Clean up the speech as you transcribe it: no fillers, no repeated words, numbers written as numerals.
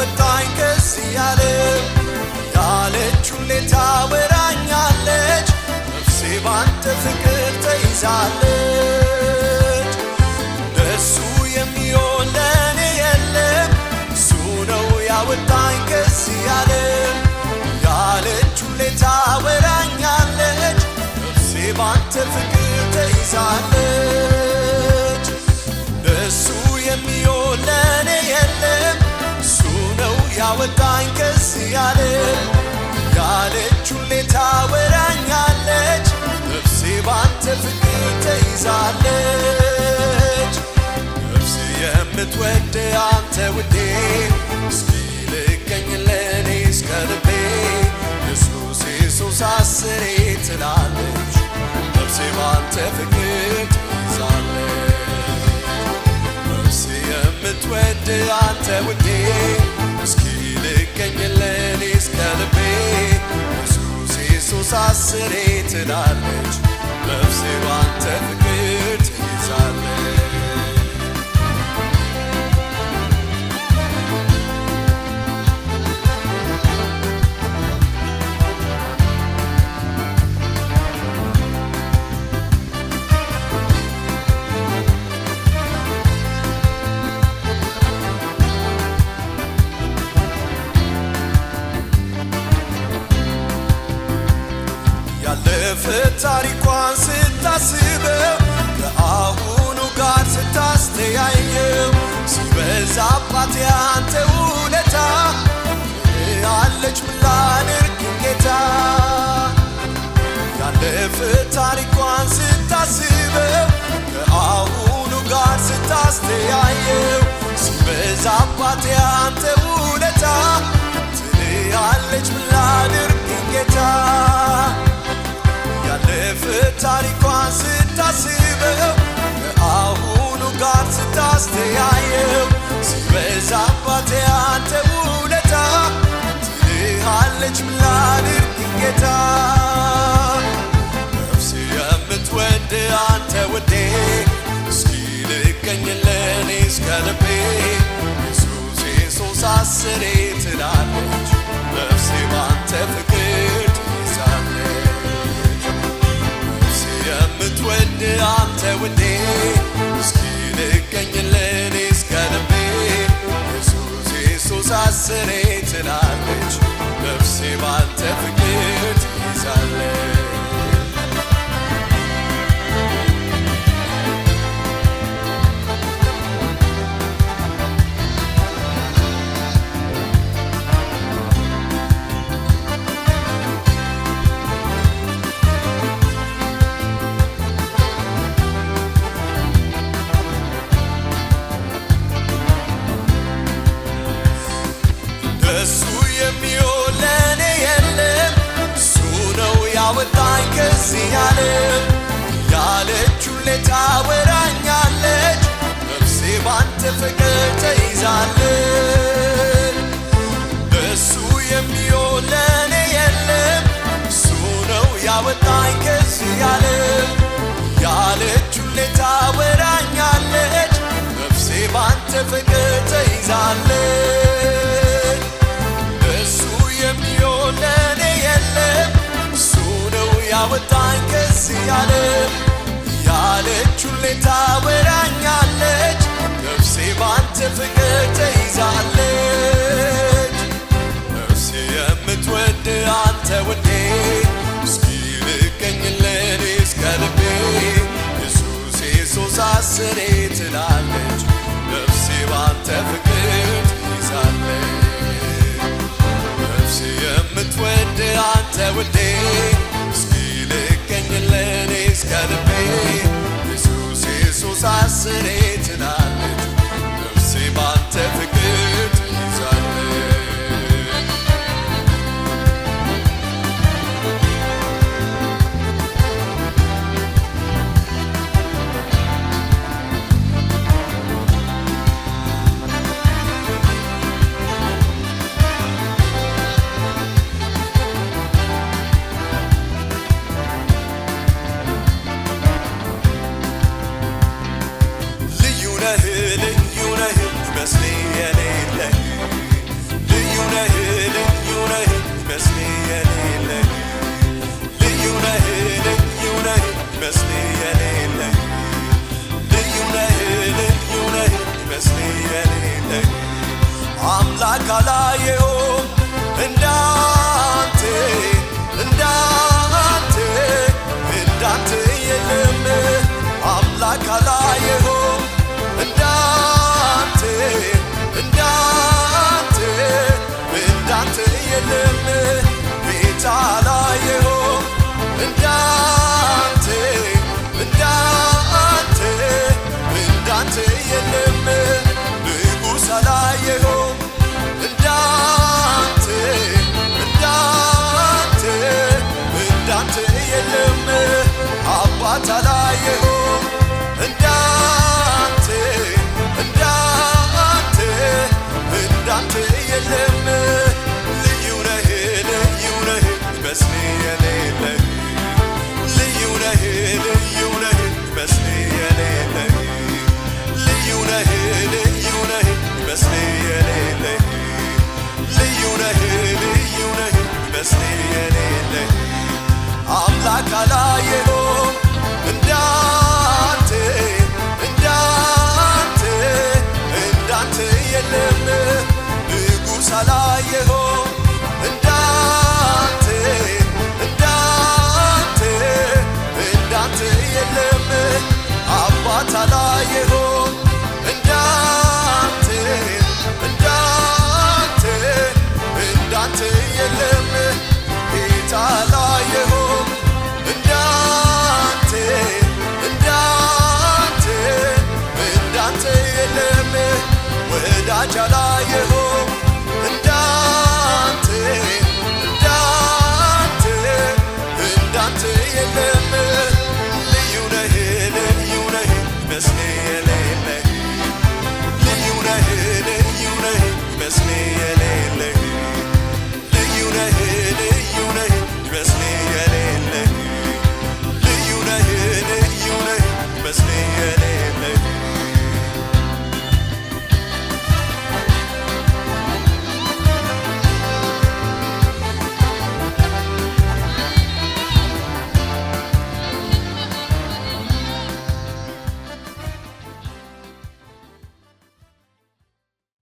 ያወጣኝ ከዚህ ዓለም ያለችው ሌታ ወራኛለች ነፍሴ ባንተ ፍቅር ተይዛለች እንደሱ የሚሆን ለኔ የለም እሱ ነው ያወጣኝ ከዚህ ዓለም ያለችው ሌታ ወራኛለች ነፍሴ ባንተ ፍቅር ተይዛለች እንደሱ የሚሆን ለኔ የለም እሱ ነው ያወጣኝ ከዚህ ዓለም ያለችው ሌታ ወራኛለች ነፍሴ ባንተ ፍቅር ተይዛለች ነፍሴ የምትወድ አንተ ውዴ እስኪ ልገኝ ለኔ እስከ ልቤ ኢየሱስ ኢየሱስ አስሬ ትላለች ነፍሴ ባንተ ፍቅር ተይዛለች ነፍሴ የምትወድ አንተ ውዴ እስኪ ልገኝ ለኔ እስከ ልቤ ኢየሱስ ኢየሱስ አስሬ ትላለች ነፍሴ ባንተ ፍቅር ተይዛለች ያለፈ ታሪኳን ስታስበው ከአሁኑ ጋር ስታስተያየው ሲበዛባት ያንተ ውለታ ያለች ምን ላድርግ ጌታ ያለፈ ታሪኳን ስታስበው ከአሁኑ ጋር ስታስተያየው ሲበዛባት ያንተ ውለታ ያለች ምን ላድርግ ጌታ ያለፈ ታሪኳን ስታስበው ከአሁኑ ጋር ስታስተያየው ሲበዛባት ያንተ ውለታ ትልሃለች ምን ላድርግ ጌታ ነፍሴ የምትወድ አንተ ውዴ እስኪ ልገኝ ለኔ እስከ ልቤ ኢየሱስ ኢየሱስ አስሬ ትላለች ነፍሴ ባንተ ፍቅር የምትወድ አንተ ውዴ እስኪ ልገኝ ለኔ እስከ ልቤ ኢየሱስ ኢየሱስ አስሬ ትላለች ነፍሴ ባንተ ፍቅር ትይዛለች እሱ የሚሆን ለኔ የለም እሱ ነው ያወጣኝ ከዚህ ዓለም ያለችው ሌታ ወራኛለች ነፍሴ ባንተ ፍቅር ተይዛለች እሱ የሚሆን ለኔ የለም እሱ ነው ያወጣኝ ከዚህ ዓለም ያለችው ሌታ ወራኛለች ነፍሴ ባንተ ፍቅር ተይዛለች እሱ የሚሆን ለኔ የለም እሱ ነው ያወጣኝ ከዚህ ዓለም ያለችው ሌታ ወራኛለች ነፍሴ ባንተ ፍቅር ተይዛለች ነፍሴ የምትወድ አንተ ውዴ እስኪ ልገኝ ለኔ እስከ ልቤ ኢየሱስ ኢየሱስ አስሬ ትላለች ነፍሴ ባንተ ፍቅር ትይዛለች ነፍሴ የምትወድ አንተ ውዴ እስኪ ልገኝ ለኔ እስከ ልቤ ኢየሱስ ኢየሱስ አስሬ ትላለች ነፍሴ ባንተ ፍቅር አምላክ አላየሁም እንዳንተ እንዳንተ እንዳንተ የለም አምላክ አላየሁም እንዳንተ እንዳንተ እንዳንተ የለም ቤት አላየሁም እንዳንተ እንዳንተ እንዳንተ የለም ንጉሥ አላየሁም እንዳንተ እንዳንተ እንዳንተ የለም አባት አላየሁም እንዳንተ እንዳንተ እንዳንተ የለም ልዩ ነህ ልዩ ነህ ይመስል የሌለህ ልዩ ነህ ልዩ ነህ ይመስል የሌለህ ልዩ ነህ ልዩ ነህ ይመስል የሌለህ ልዩ ነህ ልዩ ነህ ይመስል የሌለህ አምላክ አላየሁም እንዳንተ እንዳንተ እንዳንተ የለም ንጉሥ አላየሁም እንዳንተ እንዳንተ እንዳንተ የለም አባት አላየሁም እንዳንተ እንዳንተ እንዳንተ የለም ጌታ አላየሁም እንዳንተ እንዳንተ እንዳንተ የለም ወዳጅ አላየሁም